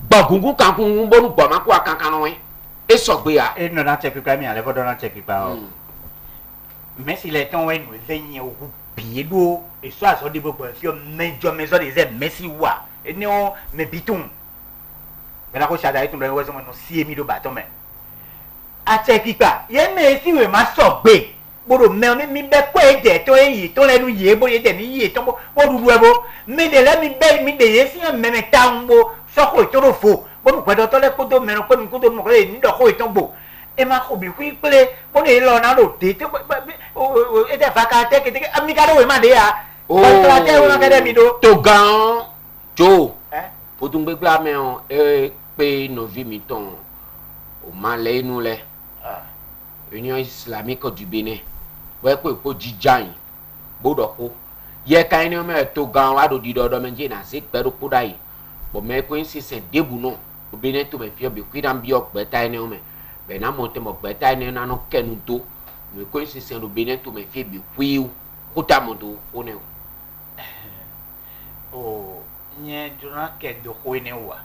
Ba gungu kan kun bo nu bo ma ko akankan no we. Et sogbeya. Et non check pas mi ale vodon check pas. Mais si les temps ouais nous venir au pied d'eau et soit sur des beaucoup sur maison des merci wa et non mais biton. Mais la ko chada itu ndo wezo no 6000 do baton mais. A check pas. Ye me si we ma sogbe. Bodo me mi be ko e de to yi to le nu ye bo ye de ni ye to bo du bo. Me de la mi be mi de ye si me me tambo so ko to ro fo. Bon ko do to le ko do me no ko mi ko do mo ko ni do ko itombo e ma ko bi ku ipele bon e lo na do de e de vakate ke mi ka do we ma de ya o tra te o na ka de mi do to gan jo o tun gbe gba me on e pe no vi mi ton o ma le nu le Union Islamique du Bénin we ko jijan bodo ko ye kan ni o me to gan wa do di do me je na se pe ro ko dai bo me ko insi se debu no o Bénin to me fio bi kwidan bi okpeta ene o me be na monte mo okpeta ene na no kenu to me ko insi se no Bénin to me fio bi kwiu kuta mo do o ne o nye jona ke do ko ene wa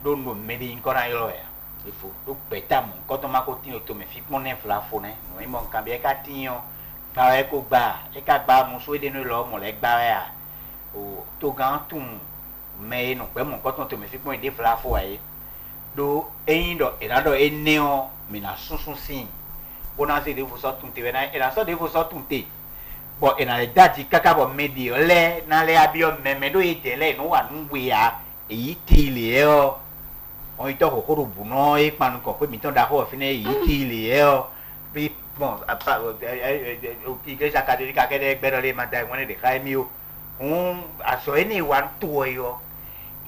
do no me di nkora yo ya il faut do peta mo ko to ma ko tin o to me fi pon ne fla fo ne no e mo kan bi e ka tin o pa e ko gba mo so de no lo mo le gba ya o to gan tun mais non pas mon coton te me fait point des flafo aí do ainda era do eneo mina sunsun bona se de vous sortir te na era so de vous sortir te bon ena le dati kaka bo medi le na le abio me do itele no wa nwe ya eyi tile o on ito ko ru buno e panu ko pe mi ton da ho fine eyi tile o bi bon apa o ki ke académique ka de gbero le ma da won de kai mi o un aso eni wan to yo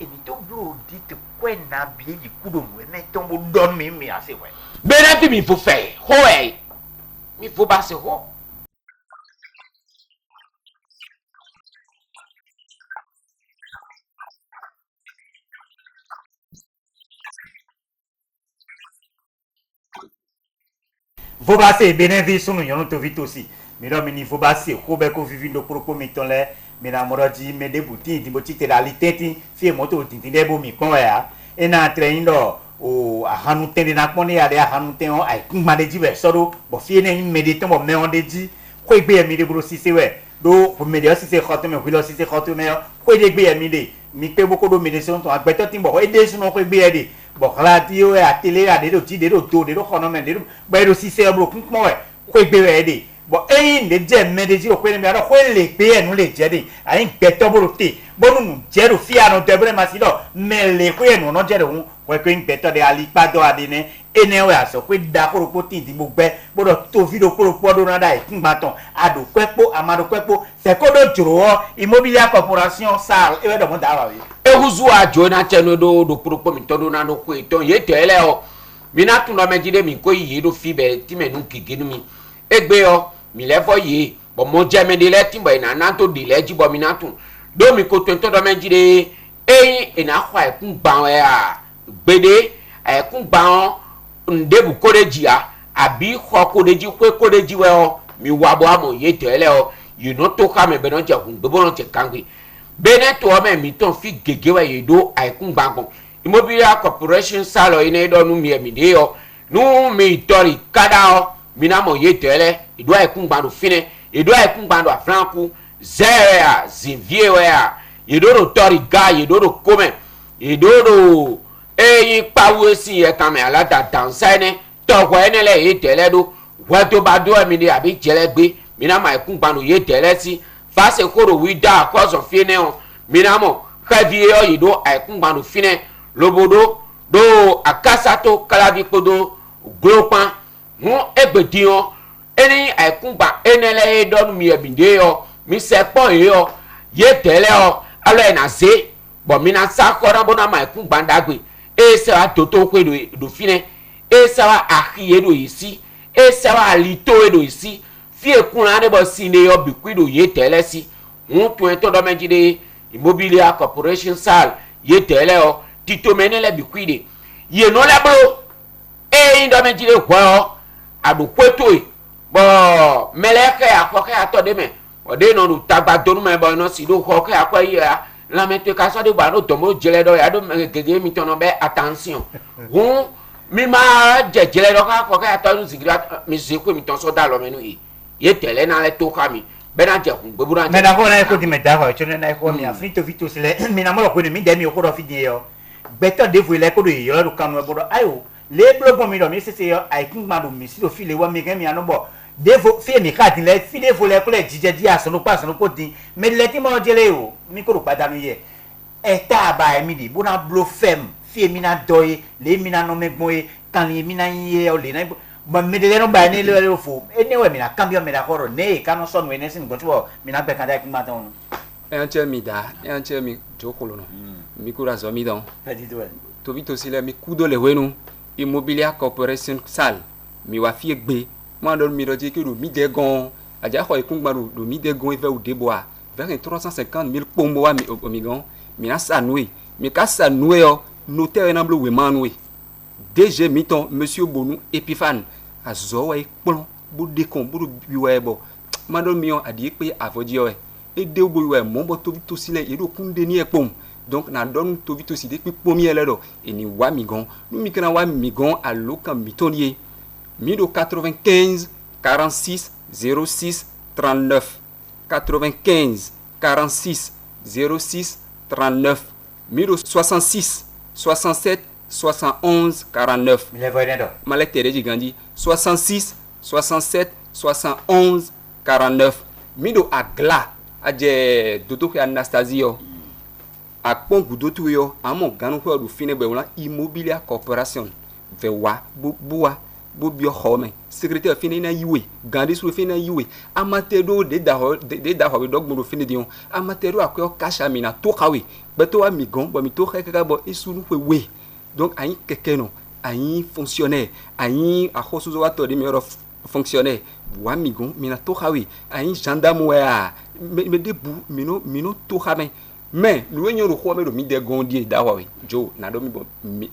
eni to blo dit kwen na bien di kudo mo me tombo don mi ase we bere bi mi fo fe ho e mi fo ba se ho faut passer bénéfice nous yon to vite aussi mais non mais il faut passer ko be ko vivi do propos meton le mais na morodi me de bouti di bouti te la liteti fi moto tintin de bo mi kon ya e na train do o ahanu tende na pon ya de ahanu ten o ai kun ma de ji be so bo fi ne medite mo me on de ji ko gbe mi de bro si se we do pour me de si se khoto me wilo si se khoto me ko de gbe mi de mi pe boko do médiation to agbeto tin bo e de suno ko gbe de bo radio e a télé a de do ti de do to de do kono me de do ba do si se bro kun mo e ko gbe we de bo eyin de je me de ji o pe mi aro ko le pe enu le je de ayin gbeto bro te bo nu je do fi anu de bre ma si do me le ko enu no je de hun ko ko gbeto de ali pa do ade ne ene we aso ko da ko po tin di mo gbe bo do to video ko po do na dai kun baton ado kwepo amado kwepo se ko do juro immobilier corporation sal e we do mo da wa we ehuzu ajo na cheno do propo mi todo na no ko eton ye tele o mi na tun do mejide mi ko yi do fi be ti me nu kiginu mi egbe o mi le fo yi bo mo je me de le tin bo ina na to de le ji bo mi na tun do mi ko to do mejide eyin ina kwa ekun gba we a gbede ekun gba ndebu kodejia abi kho kodeji ko kodeji we o mi wa bo amo ye tele o you no to ka me be no je kun gbo no te kangwe bene to me mi ton fi gege we yedo aikun gbangon immobilier corporation salo ine do nu mi de yo nu mi tori kada o mi na mo ye tele ido aikun gbando fine ido aikun gbando afranku zere a zinvie we a yedo ro tori ga yedo ro come yedo ro eyin pawo si e kan me alada dansa ne to ko ene le ye tele do we to ba do mi de abi jele gbe mi na ma aikun gbando ye tele si fase koro wida cause of fine on minamo khavio yido aikun gbando fine lobodo do akasato kalabi kodo glopan mu egbedion eni aikun gba enele don mi ebinde yo mi se pon yo ye tele o alo na se bon mina sa kora bona mai ku bandagwe e sa toto kwe do fine e sa wa akhie do ici e sa wa alito do ici fie kuna ne bo sine yo bikwi do ye tele si on to ento do menjide Immobilier Corporation Sal ye tele o tito menele bikwi de ye no la bro e ndo menjide kwa adu kweto bo meleke akoke atode me ode no du tagba donu me bo no si do koke akoye ya la mette ka so de ba no tomo jele do ya do gege mi tono be attention hun mi ma jele do ka koke atonu sigira mi se ko mi ton so da lo menu ye tele na le to ka mi be na je kun gbebura me na ko na ko di me da ko chone na ko mi afito vito sele mi na mo lo ko ni mi de mi ko do fidi yo beto de vo le ko do yo do kanu e bodo ayo le blogo mi do mi se yo ai king ma do mi si do file wa mi gen mi anobo devo fi mi ka din le fi devo le ko le jije di asunu pa asunu ko din me le ti mo jele o mi ko ro pada mi ye e ta ba mi di bona blo fem fi mi na doye le mi na no me gbon e kan le mi na ye o le na ba me de no ba ni le fo e ne we mi na cambio me da horo ne ka no so no ne sin go tu mi na be kan da ki ma ton e an che mi da e an che mi jokolo no mi ko ra zo mi don ka di to to vito sile mi kudo le wenu Immobilier Corporation Sal mi wa fi gbe moi don mi roje ke do mi de gon aja ko ikungba do mi de gon e ve ou deboa vers 350 000 pombo wa mi omigon mi na sanwe mi ka sanwe yo notaire na blo we manwe DG miton monsieur Bonu Epiphane azo wa ipon bu de kon bu biwe bo ma don mi on adi pe avoji yo e de bo we mo bo to vito sile e do kunde ni epom donc na don to vito si depuis premier là do et ni wa migon nous mi kana wa migon à lokan mitonier 95 46 06 39 95 46 06 39 66 67 71 49 mi le voy do malek tere gigandi 66 67 71 49 mido agla aje dodo ke Anastasio akpon gudotu yo amo ganu ko du fine be wala Immobilier Corporation vewa buwa bio home secrétaire fine na yiwe gandi su fine na yiwe amatedo de da ho dog mo fine dion amatedo akyo kasha mina to kawe beto wa migon bo mi to keka bo isunu we donc ayi keke no ayi fonctionnaire ayi akhosuzo wa to de meilleur fonctionnaire wa migon mina to kawe ayi gendarme wa me debu mino to kame mais nous venons de quoi mais mi de gondier d'awa jo na do mi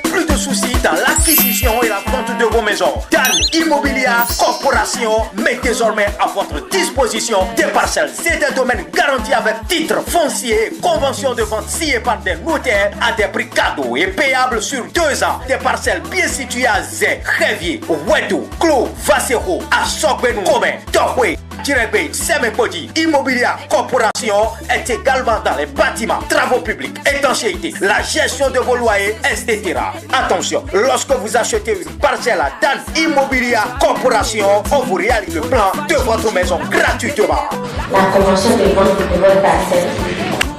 Plus de soucis dans l'acquisition et la vente de vos maisons. Dan Immobilier Corporation met désormais à votre disposition des parcelles et des domaines garantis avec titre foncier, convention de vente signée par des notaires à des prix cadeaux et payables sur 2 ans. Des parcelles bien situées à Zé, Révier, Ouedou, Clos, Vassero, à Sokbenou, Komé, Tokwe, Tirebe, Semekodi. Immobilier Corporation est également dans les bâtiments, travaux publics, étanchéité, la gestion de vos loyers, etc. Attention, lorsque vous achetez une parcelle à Dan Immobilier Corporation, on vous réalise le plan de votre maison gratuitement. La convention de vente de votre parcelle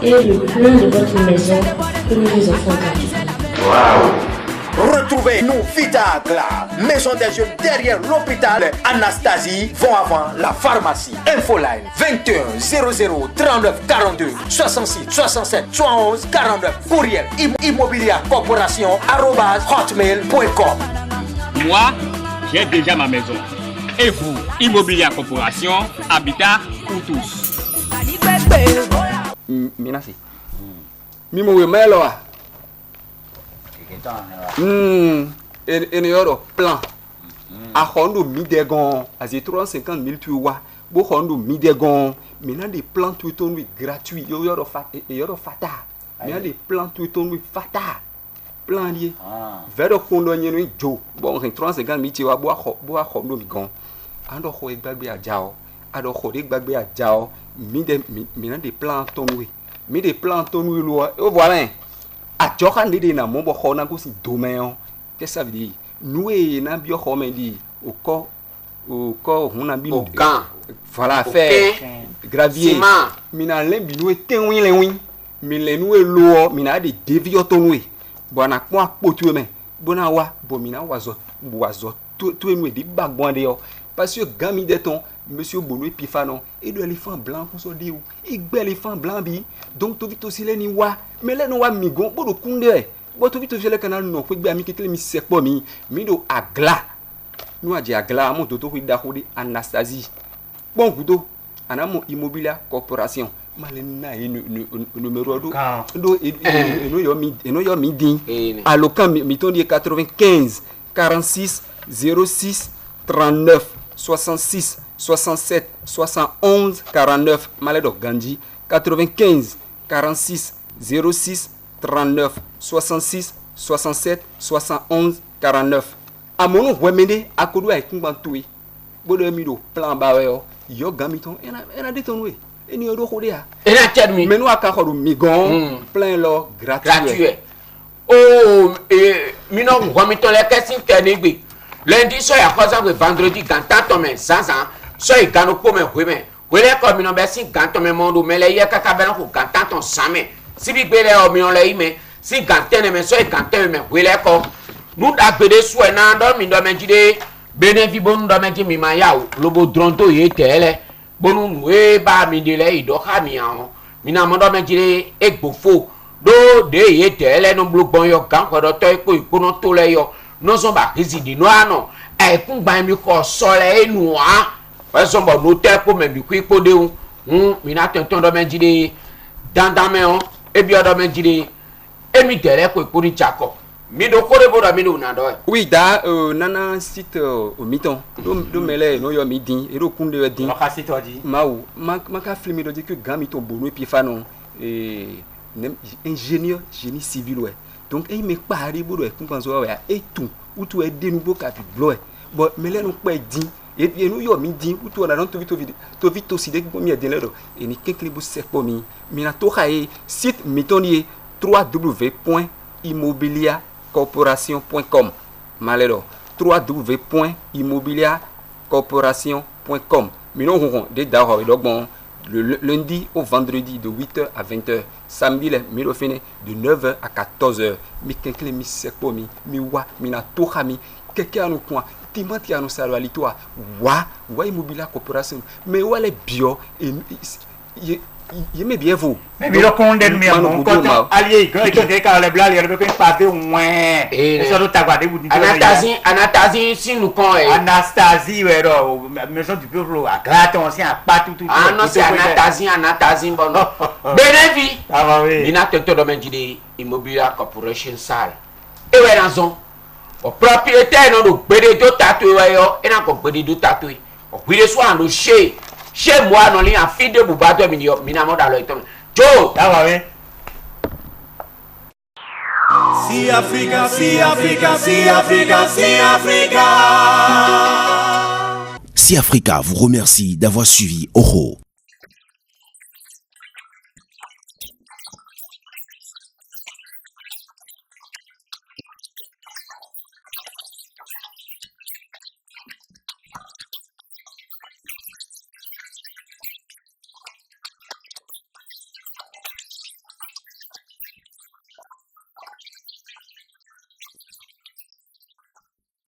et le plan de votre maison que nous vous offrons gratuitement. Wow. Retrouvez-nous Vita Gla, maison des jeunes derrière l'hôpital Anastasie, vont avant la pharmacie. Infoline 21 00 39 42 66 67 71 49. Courriel Immobilier Corporation @hotmail.com. Moi, j'ai déjà ma maison. Et vous, Immobilier Corporation, habitat pour tous. Minasi. Mimo we meloa. Et yoro plan. A hondo midegon, as 350 000 tu wa. Bo hondo midegon, maintenant des plans tout ton gratuit. Yoro fata. Maintenant des plans tout ton fata. Plan lié. Vers kondo nyeno jo. Bon 350 000 tu wa bo hondo migon. Ando ho egbagbe ajao. Ado ho egbagbe ajao. Maintenant des plans ton oui. Mi des plans ton oui lo. Voilà. A joka ndidi na mombo khona ko si domaine. Qu'est-ce que ça veut dire? Nous et na bio khome di au corps on a bi au camp voilà faire gravier mina lembi nous tenwin lenwin mi le nous lo mina de devio tonwe bona kwa potu me bona wa bomina wazo tout nous dit bagwande yo parce que gami de ton monsieur Bono Pifano et de l'éléphant blanc pour so di ou et éléphant blanc bi donc tout vite aussi les ni wa mais les no wa migon bodo kunde bo tout vite aussi le canal no ko gbe ami ketele mi sekpo mi do agla nous a dit agla mo doto ko da ko di Anastasie bon gudo anamo Immobilier Corporation malena numéro do eno yo mi din alokan mi ton di 95 46 06 39 66 67 71 49 Maledo Gandhi 95 46 06 39 66 67 71 49 amono wemende akodu ay kumbantuwe bodo mi do plan bawe yo gamiton ena detonwe eni do khodia ena tadmi menu aka khodu migon plein lo gratuit oh mino wamiton le kesin kenigbe lundi so ya koza we vendredi gantato men sansan so e gano pome weme wele ko mino be sin ganto men mondo mele ye kaka be ko gantato same sibi gbele o mino le ime si gantene men so e gantene men wele ko nu da gbede so e na do mi do men jide benefi bonu do men mi ma ya lobo dronto ye tele bonu we ba mi de le ido ha mi an mi na mo do men jide egbofo do de ye tele no blogbon yo gan ko do to ipo ipono to le yo no so ba kizidi no ano e kun gba mi ko so le enu a e so bo no te po me bi ku ipo de mi na tonton do men jide dandan me on e bi o do men jide e mi tele ko ipo ni chako mi do ko re bo do mi no na do oui da nana site au miton do mele no yo mi din e do kun de din no ka site odi maou maka filmer do di que gami ton bono et puis fanon ingénieur génie civil ouais donc il me pari bodo e kun panzo ouais et tout ou tout est de nouveau capi bloé bon mele no pa din et bien nous yo mi din ou tout na don to vite aussi de ko mi de ledo et ni kenkle bo sekpo mi na to khaye site mitonier www.immobiliacorporation.com malero www.immobiliacorporation.com mino hon de da ho dogbon le lundi au vendredi de 8h à 20h samedi le miro fini de 9h à 14h mi kenkle mi sekpo mi wa mi na to khami keke anu point timati anu salwali toi wa Immobilier Corporation mais wa le bio et je me bien vous mais bilo konden mi amon ko allié ko ke ka le bla le be pas de ouin et ça do tagwa de vous Anastasie si nous kon Anastasie ouais do maison du peuple à graton si à pas tout ah non c'est Anastasie bon benevi ah oui ina tento do men jide Immobilier Corporation sal e we raison o propriétaire no do gbede do tatoué wa yo e na ko gbede do tatoué o gbede so an do chez moi non li en fille de bubato mi na mo da lo ito jo da wa we Si Africa Si Africa Si Africa vous remercie d'avoir suivi Oro.